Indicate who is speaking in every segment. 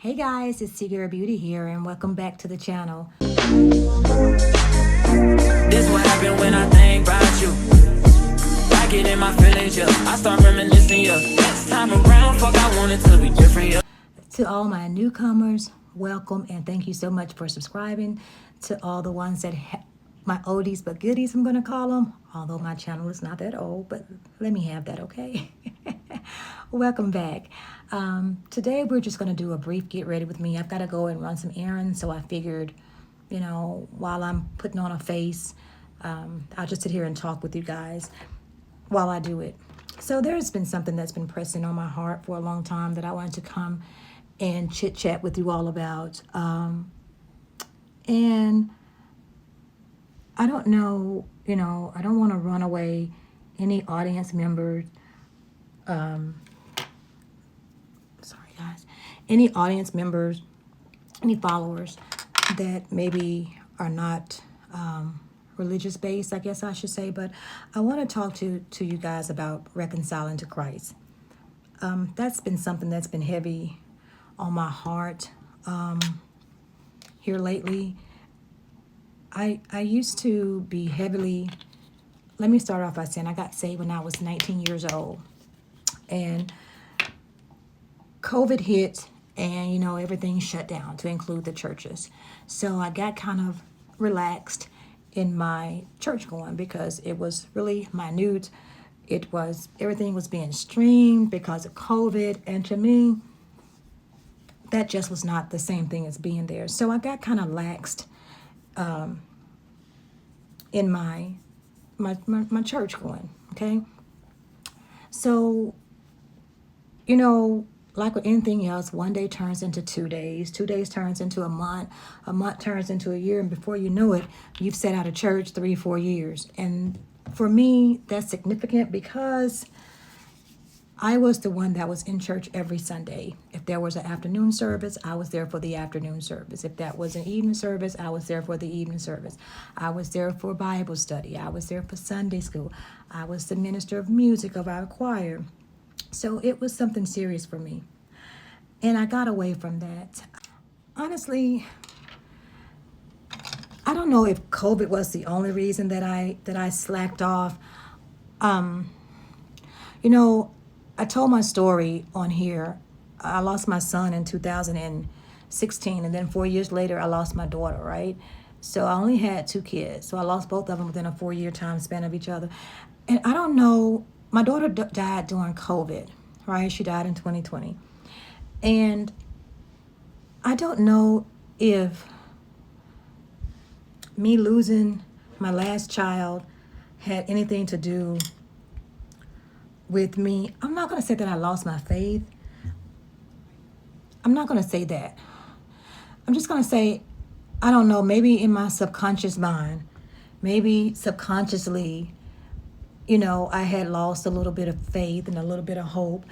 Speaker 1: Hey guys, it's Seeger Beauty here, and welcome back to the channel.
Speaker 2: This what happened when I think about you. I get in my feelings, yeah. I start reminiscing, yeah. Next time around, fuck, I want it to be different, yeah.
Speaker 1: To all my newcomers, welcome and thank you so much for subscribing. To all the ones that my oldies but goodies, I'm gonna call them, although my channel is not that old, but let me have that, okay? Welcome back. Today we're just gonna do a brief get ready with me. I've got to go and run some errands, so I figured, while I'm putting on a face, I'll just sit here and talk with you guys while I do it. So there's been something that's been pressing on my heart for a long time that I wanted to come and chit chat with you all about. And I don't know, I don't want to run away any audience members. Sorry, guys. Any audience members, any followers that maybe are not religious based, I guess I should say. But I want to talk to you guys about reconciling to Christ. That's been something that's been heavy on my heart here lately. I used to be heavily, let me start off by saying I got saved when I was 19 years old. And COVID hit and, everything shut down to include the churches. So I got kind of relaxed in my church going because it was really minute. Everything was being streamed because of COVID. And to me, that just was not the same thing as being there. So I got kind of laxed in my church going, okay? So, like with anything else, one day turns into 2 days, 2 days turns into a month turns into a year, and before you know it, you've sat out of church 3-4 years. And for me, that's significant because I was the one that was in church every Sunday. If there was an afternoon service, I was there for the afternoon service. If that was an evening service, I was there for the evening service. I was there for Bible study. I was there for Sunday school. I was the minister of music of our choir. So it was something serious for me. And I got away from that. Honestly, I don't know if COVID was the only reason that I slacked off. I told my story on here. I lost my son in 2016, and then 4 years later, I lost my daughter, right? So I only had 2 kids. So I lost both of them within a 4-year time span of each other. And I don't know, my daughter died during COVID, right? She died in 2020. And I don't know if me losing my last child had anything to do with me. I'm not going to say that I lost my faith. I'm not going to say that. I'm just going to say, I don't know, maybe in my subconscious mind, maybe subconsciously, I had lost a little bit of faith and a little bit of hope.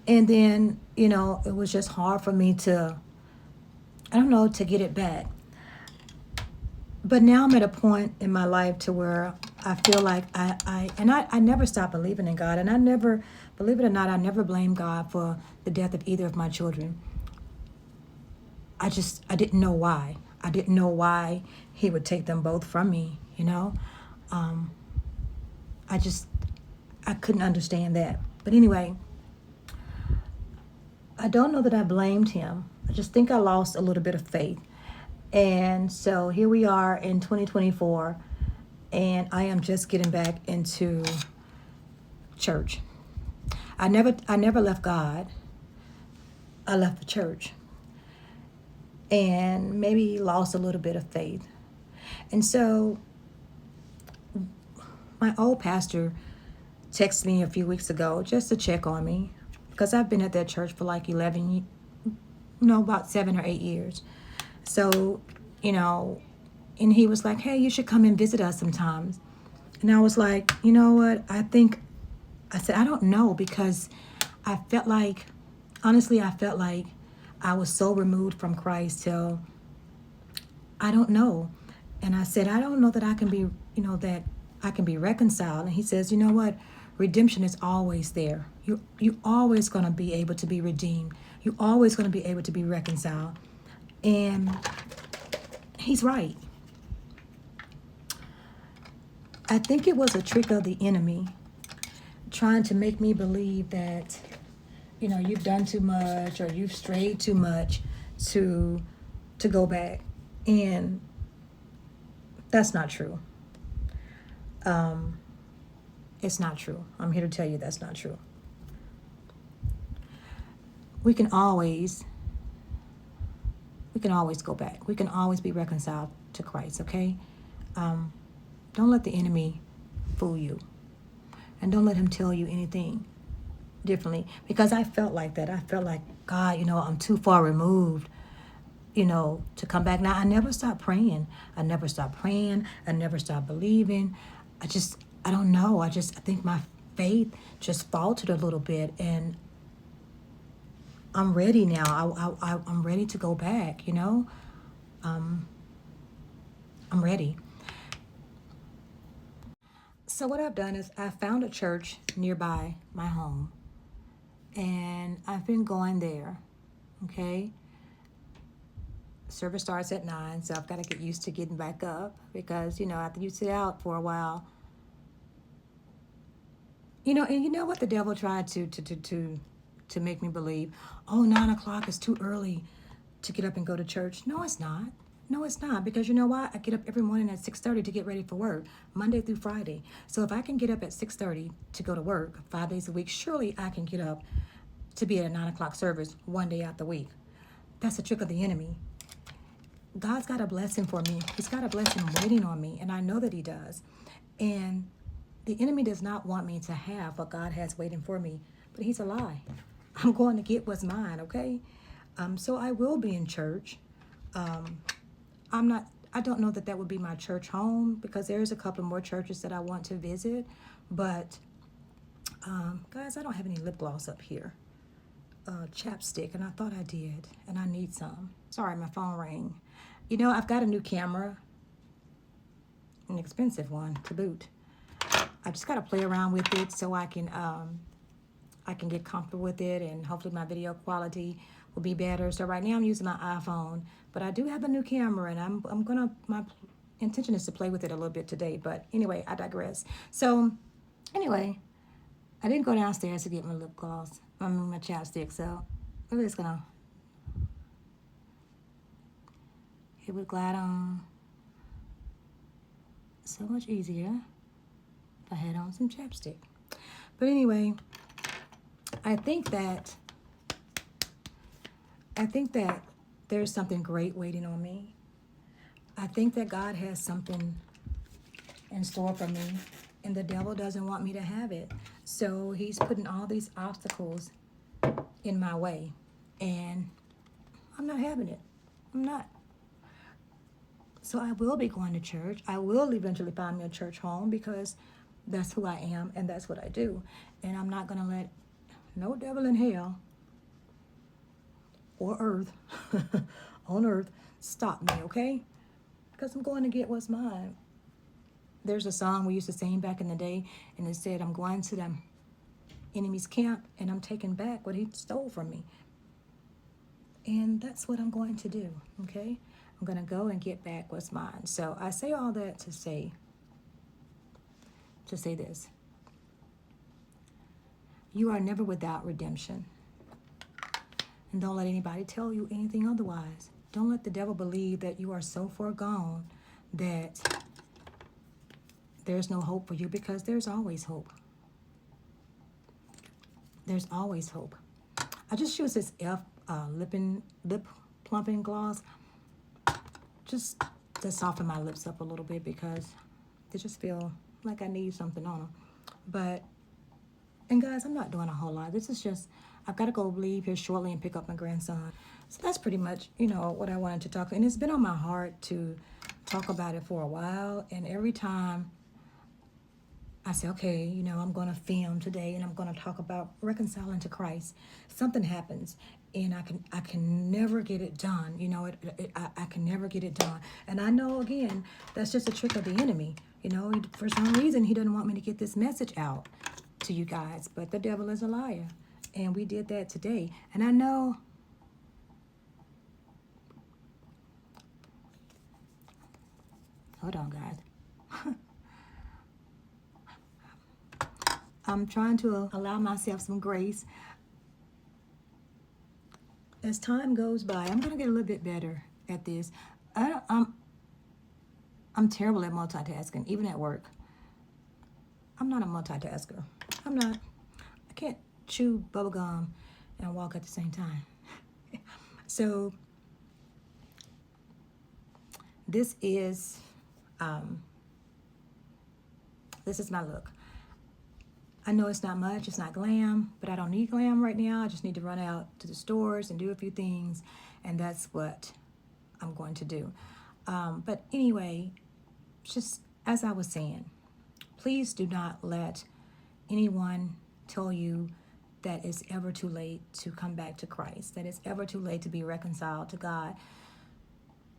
Speaker 1: And then, it was just hard for me to get it back. But now I'm at a point in my life to where I feel like I never stopped believing in God. And I never, believe it or not, I never blamed God for the death of either of my children. I didn't know why. I didn't know why he would take them both from me, I couldn't understand that. But anyway, I don't know that I blamed him. I just think I lost a little bit of faith. And so here we are in 2024, and I am just getting back into church. I never left God. I left the church and maybe lost a little bit of faith. And so my old pastor texted me a few weeks ago just to check on me because I've been at that church for like about 7 or 8 years. So, and he was like, hey, you should come and visit us sometimes. And I was like, you know what? I said, I don't know, because I felt like I was so removed from Christ till I don't know. And I said, I don't know that I can be, that I can be reconciled. And he says, you know what? Redemption is always there. You always going to be able to be redeemed. You always going to be able to be reconciled. And he's right. I think it was a trick of the enemy trying to make me believe that, you've done too much or you've strayed too much to go back. And that's not true. It's not true. I'm here to tell you that's not true. We can always go back. We can always be reconciled to Christ, okay? Don't let the enemy fool you. And don't let him tell you anything differently. Because I felt like that. I felt like, God, I'm too far removed, to come back. Now, I never stopped praying. I never stopped believing. I don't know. I think my faith just faltered a little bit. And I'm ready now. I'm ready to go back, I'm ready. So what I've done is I found a church nearby my home. And I've been going there, okay? Service starts at 9, so I've got to get used to getting back up because, after you sit out for a while, and you know what the devil tried to make me believe? Oh, 9 o'clock is too early to get up and go to church. No, it's not. No, it's not. Because you know why? I get up every morning at 6:30 to get ready for work, Monday through Friday. So if I can get up at 6:30 to go to work 5 days a week, surely I can get up to be at a 9 o'clock service one day out the week. That's a trick of the enemy. God's got a blessing for me. He's got a blessing waiting on me, and I know that he does. And the enemy does not want me to have what God has waiting for me, but he's a lie. I'm going to get what's mine, okay? So I will be in church. I don't know that would be my church home because there's a couple more churches that I want to visit, but guys, I don't have any lip gloss up here. Chapstick, and I thought I did, and I need some. Sorry, my phone rang. I've got a new camera, an expensive one to boot. I just got to play around with it so I can get comfortable with it, and hopefully my video quality will be better. So right now I'm using my iPhone, but I do have a new camera, and my intention is to play with it a little bit today. But anyway, I digress. So anyway, I didn't go downstairs to get my lip gloss. My chapstick, so we're just gonna, it would glide on so much easier if I had on some chapstick. But anyway, I think that there's something great waiting on me. I think that God has something in store for me, and the devil doesn't want me to have it. So he's putting all these obstacles in my way, and I'm not having it. I'm not. So I will be going to church. I will eventually find me a church home because that's who I am and that's what I do. And I'm not going to let no devil in hell or earth, on earth, stop me, okay? Because I'm going to get what's mine. There's a song we used to sing back in the day, and it said, I'm going to the enemy's camp, and I'm taking back what he stole from me. And that's what I'm going to do, okay? I'm going to go and get back what's mine. So I say all that to say this. You are never without redemption. And don't let anybody tell you anything otherwise. Don't let the devil believe that you are so far gone that there's no hope for you, because there's always hope. There's always hope. I just use this lip plumping gloss just to soften my lips up a little bit because they just feel like I need something on them. And guys, I'm not doing a whole lot. This is just, I've got to go leave here shortly and pick up my grandson. So that's pretty much, what I wanted to talk about. And it's been on my heart to talk about it for a while. And every time I say, okay, I'm going to film today and I'm going to talk about reconciling to Christ, something happens and I can never get it done. I can never get it done. And I know, again, that's just a trick of the enemy. For some reason, he doesn't want me to get this message out. to you guys, but the devil is a liar. And we did that today. And I know hold on, guys. I'm trying to allow myself some grace. As time goes by, I'm going to get a little bit better at this. I'm terrible at multitasking, even at work. I'm not a multitasker. I'm not. I can't chew bubble gum and walk at the same time. So this is my look. I know it's not much, it's not glam, but I don't need glam right now. I just need to run out to the stores and do a few things, and that's what I'm going to do. But anyway, just as I was saying, please do not let anyone tell you that it's ever too late to come back to Christ, that it's ever too late to be reconciled to God,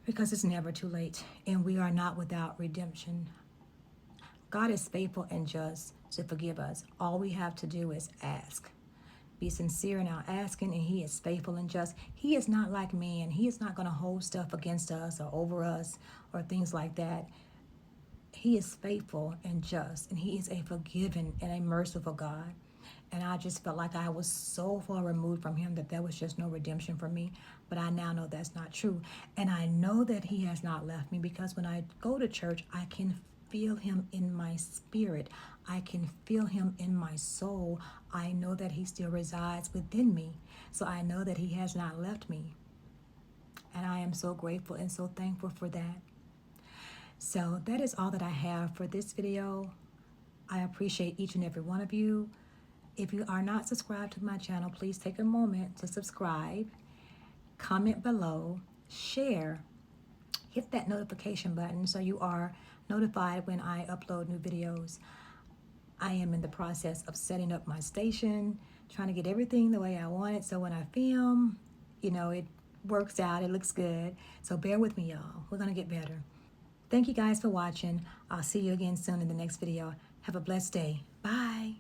Speaker 1: because it's never too late, and we are not without redemption. God is faithful and just to forgive us. All we have to do is ask. Be sincere in our asking, and He is faithful and just. He is not like man. He is not going to hold stuff against us or over us or things like that. He is faithful and just, and He is a forgiving and a merciful God. And I just felt like I was so far removed from Him that there was just no redemption for me. But I now know that's not true. And I know that He has not left me, because when I go to church, I can feel Him in my spirit. I can feel Him in my soul. I know that He still resides within me. So I know that He has not left me. And I am so grateful and so thankful for that. So that is all that I have for this video. I appreciate each and every one of you. If you are not subscribed to my channel, please take a moment to subscribe, comment below, share, hit that notification button so you are notified when I upload new videos. I am in the process of setting up my station, trying to get everything the way I want it, so when I film, it works out, it looks good. So bear with me, y'all. We're going to get better. Thank you guys for watching. I'll see you again soon in the next video. Have a blessed day. Bye.